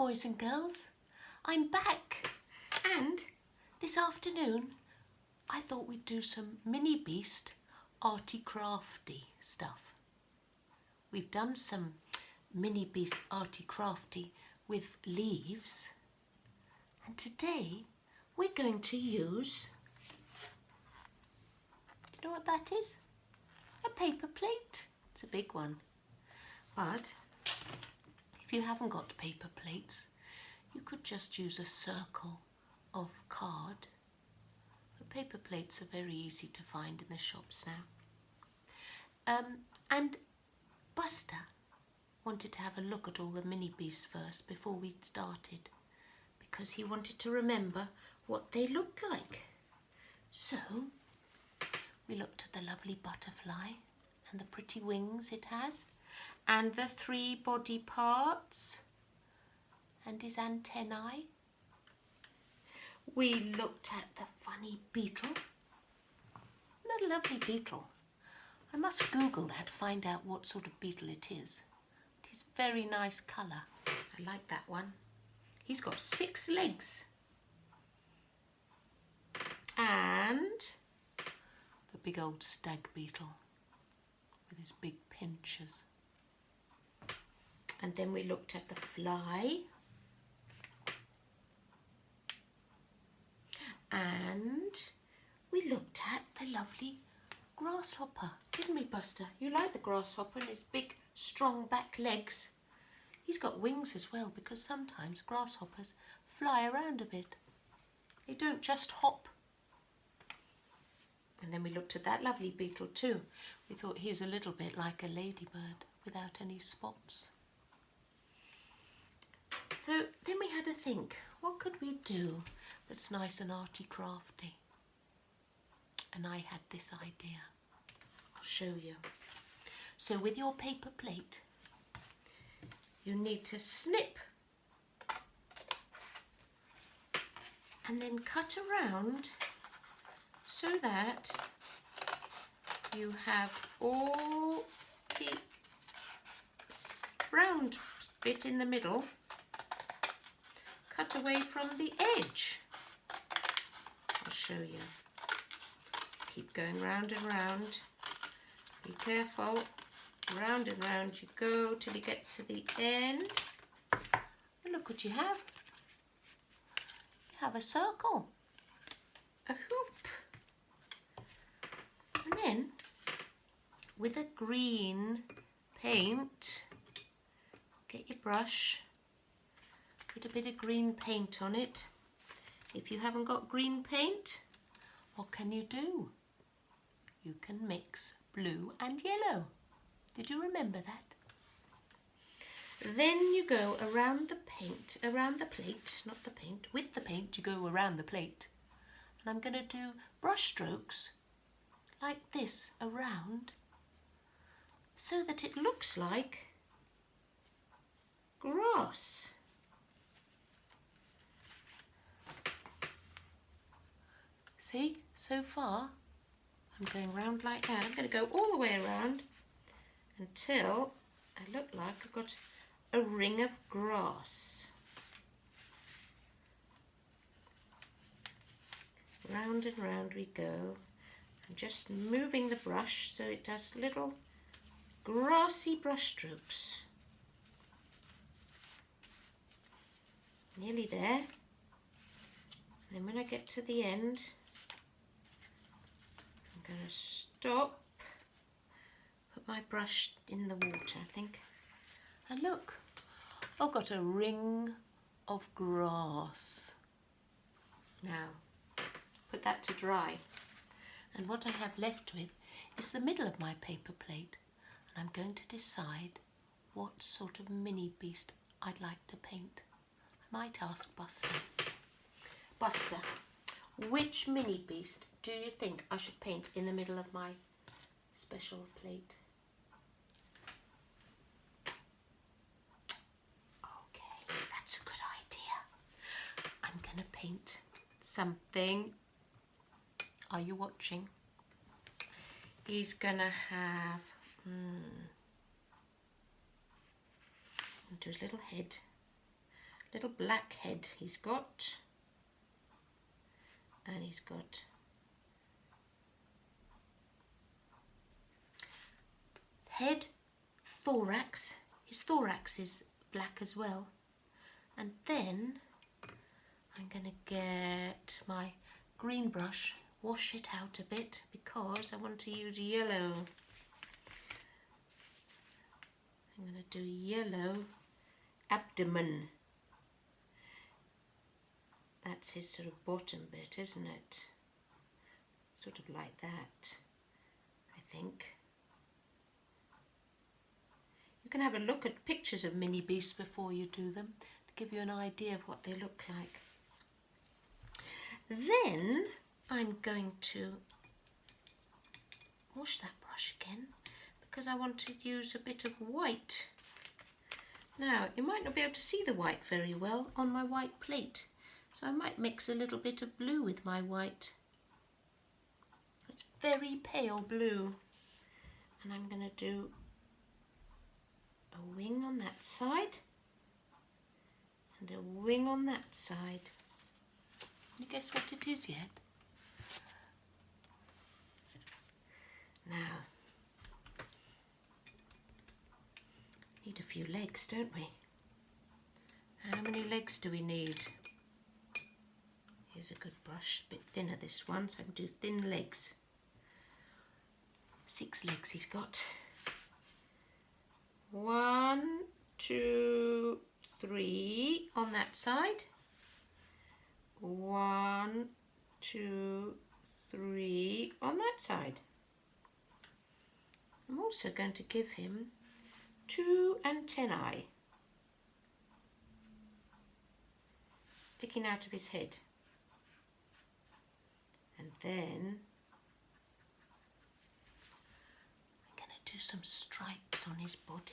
boys and girls, I'm back, and this afternoon I thought we'd do some mini beast arty crafty stuff. We've done some mini beast arty crafty with leaves, and today we're going to use, do you know what that is? A paper plate. It's a big one, but if you haven't got paper plates, you could just use a circle of card. But paper plates are very easy to find in the shops now. And Buster wanted to have a look at all the mini beasts first before we started, because he wanted to remember what they looked like. So we looked at the lovely butterfly and the pretty wings it has, and the 3 body parts and his antennae. We looked at the funny beetle. Isn't that a lovely beetle? I must Google that to find out what sort of beetle it is. It is very nice colour. I like that one. He's got 6 legs. And the big old stag beetle with his big pinchers. And then we looked at the fly. And we looked at the lovely grasshopper, didn't we, Buster? You like the grasshopper and his big, strong back legs. He's got wings as well, because sometimes grasshoppers fly around a bit. They don't just hop. And then we looked at that lovely beetle too. We thought he's a little bit like a ladybird without any spots. So then we had to think, what could we do that's nice and arty crafty? And I had this idea. I'll show you. So with your paper plate, you need to snip and then cut around so that you have all the round bit in the middle cut away from the edge. I'll show you. Keep going round and round. Be careful. Round and round you go till you get to the end. And look what you have. You have a circle, a hoop. And then with a green paint, get your brush, put a bit of green paint on it. If you haven't got green paint, what can you do? You can mix blue and yellow. Did you remember that? Then you go around the paint, around the plate, not the paint, with the paint you go around the plate. And I'm going to do brush strokes like this around so that it looks like grass. See, so far I'm going round like that. I'm going to go all the way around until I look like I've got a ring of grass. Round and round we go. I'm just moving the brush so it does little grassy brush strokes. Nearly there. And then when I get to the end, I'm going to stop, put my brush in the water, I think. And look, I've got a ring of grass. Now, put that to dry. And what I have left with is the middle of my paper plate. And I'm going to decide what sort of mini beast I'd like to paint. I might ask Buster. Buster, which mini beast do you think I should paint in the middle of my special plate? Okay, that's a good idea. I'm going to paint something. Are you watching? He's going to have into his little head little black head he's got, and he's got head, thorax. His thorax is black as well. And then I'm going to get my green brush, wash it out a bit because I want to use yellow. I'm going to do yellow abdomen. That's his sort of bottom bit, isn't it? Sort of like that, I think. You can have a look at pictures of mini beasts before you do them to give you an idea of what they look like. Then I'm going to wash that brush again because I want to use a bit of white. Now, you might not be able to see the white very well on my white plate, so I might mix a little bit of blue with my white. It's very pale blue, and I'm going to do a wing on that side and a wing on that side. Can you guess what it is yet? Now, need a few legs, don't we? How many legs do we need? Here's a good brush, a bit thinner this one, so I can do thin legs. 6 legs he's got. 1, 2, 3 on that side. 1, 2, 3 on that side. I'm also going to give him 2 antennae sticking out of his head. And then I'm going to do some stripes on his body.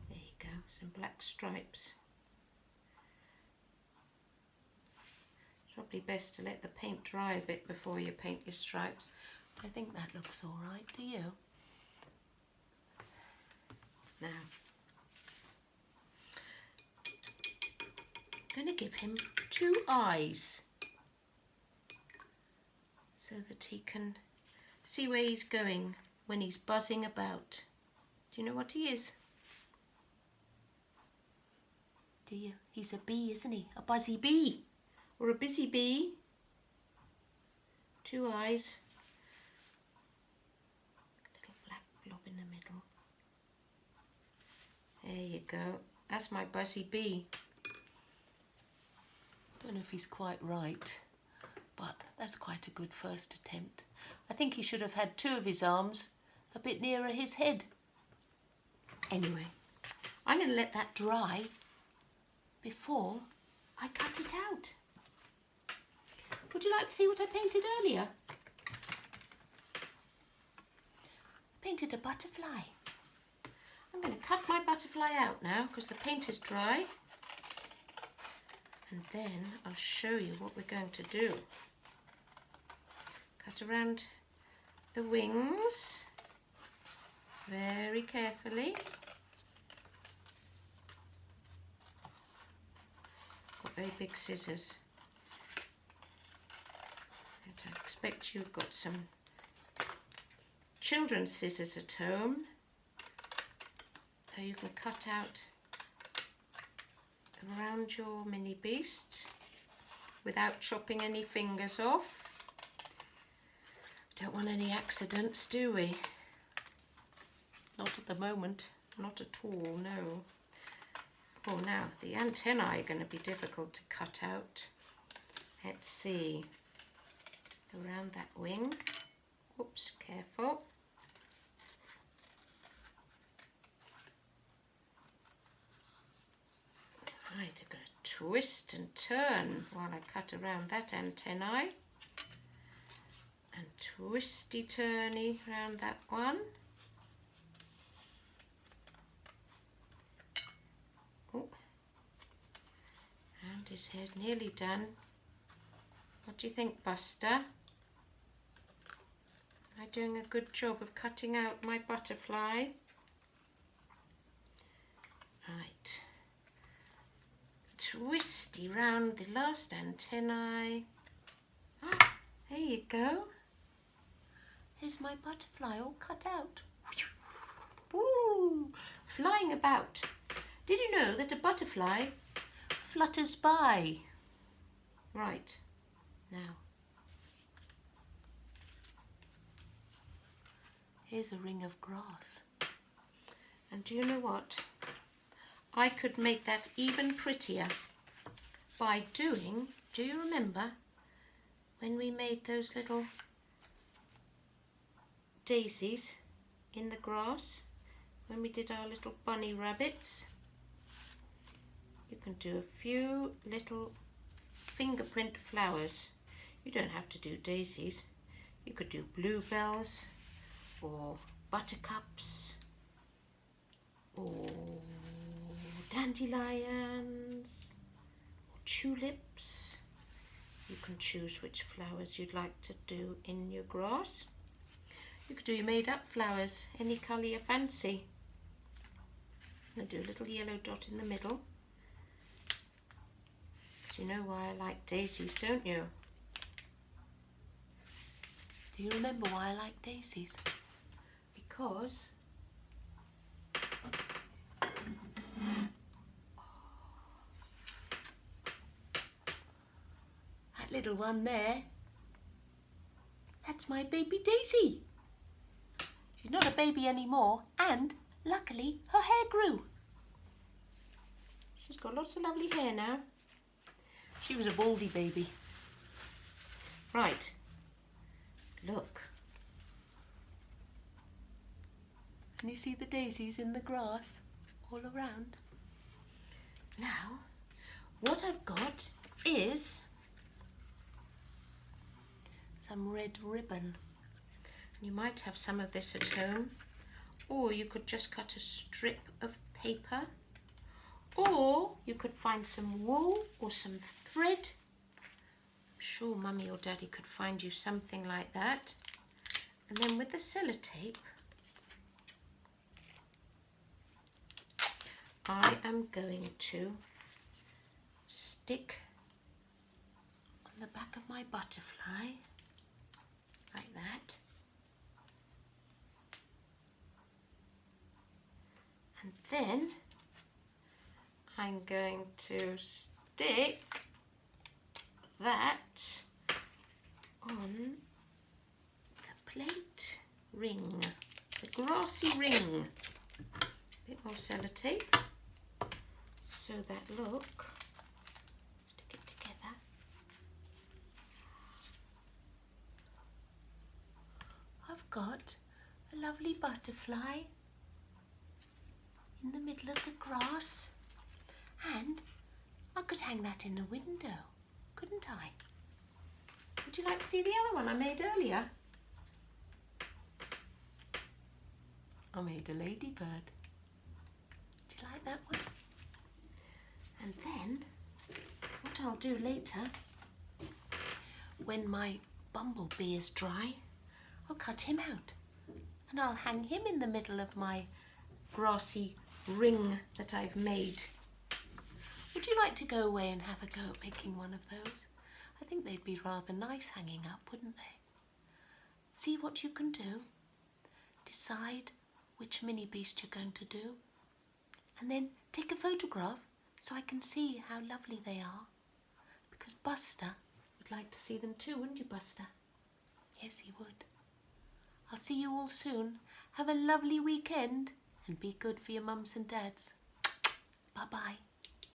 There you go, some black stripes. It's probably best to let the paint dry a bit before you paint your stripes. I think that looks all right, do you? Now, I'm going to give him 2 eyes so that he can see where he's going when he's buzzing about. Do you know what he is? Do you? He's a bee, isn't he? A buzzy bee or a busy bee. 2 eyes. Little black blob in the middle. There you go. That's my buzzy bee. Don't know if he's quite right, but that's quite a good first attempt. I think he should have had 2 of his arms a bit nearer his head. Anyway, I'm going to let that dry before I cut it out. Would you like to see what I painted earlier? I painted a butterfly. I'm going to cut my butterfly out now because the paint is dry, and then I'll show you what we're going to do. Cut around the wings very carefully. Got very big scissors. And I expect you've got some children's scissors at home, so you can cut out around your mini beast without chopping any fingers off. Don't want any accidents, do we? Not at the moment, not at all, no. Oh, now the antennae are going to be difficult to cut out. Let's see. Around that wing. Oops, careful. Right, I'm going to twist and turn while I cut around that antennae. And twisty-turny around that one. Oh. And his head nearly done. What What do you think, Buster? Am I doing a good job of cutting out my butterfly? Right. Twisty round the last antennae. Ah, there you go. Here's my butterfly all cut out. Ooh, flying about. Did you know that a butterfly flutters by? Right, now. Here's a ring of grass. And do you know what? I could make that even prettier by doing, do you remember when we made those little daisies in the grass? When we did our little bunny rabbits? You can do a few little fingerprint flowers. You don't have to do daisies. You could do bluebells or buttercups or dandelions or tulips. You can choose which flowers you'd like to do in your grass. You could do your made up flowers, any colour you fancy. I'm going to do a little yellow dot in the middle. Because you know why I like daisies, don't you? Do you remember why I like daisies? Because that little one there, that's my baby Daisy. She's not a baby anymore, and luckily her hair grew. She's got lots of lovely hair now. She was a baldy baby. Right, look. Can you see the daisies in the grass all around? Now, what I've got is some red ribbon. You might have some of this at home, or you could just cut a strip of paper, or you could find some wool or some thread. I'm sure Mummy or Daddy could find you something like that. And then with the sellotape, I am going to stick on the back of my butterfly like that. And then I'm going to stick that on the plate ring, the grassy ring. A bit more sellotape so that look, stick it together. I've got a lovely butterfly in the middle of the grass, and I could hang that in the window, couldn't I? Would you like to see the other one I made earlier? I made a ladybird. Do you like that one? And then what I'll do later, when my bumblebee is dry, I'll cut him out and I'll hang him in the middle of my grassy ring that I've made. Would you like to go away and have a go at making one of those? I think they'd be rather nice hanging up, wouldn't they? See what you can do. Decide which mini beast you're going to do, and then take a photograph so I can see how lovely they are, because Buster would like to see them too, wouldn't you, Buster? Yes, he would. I'll see you all soon. Have a lovely weekend and be good for your mums and dads. Bye-bye.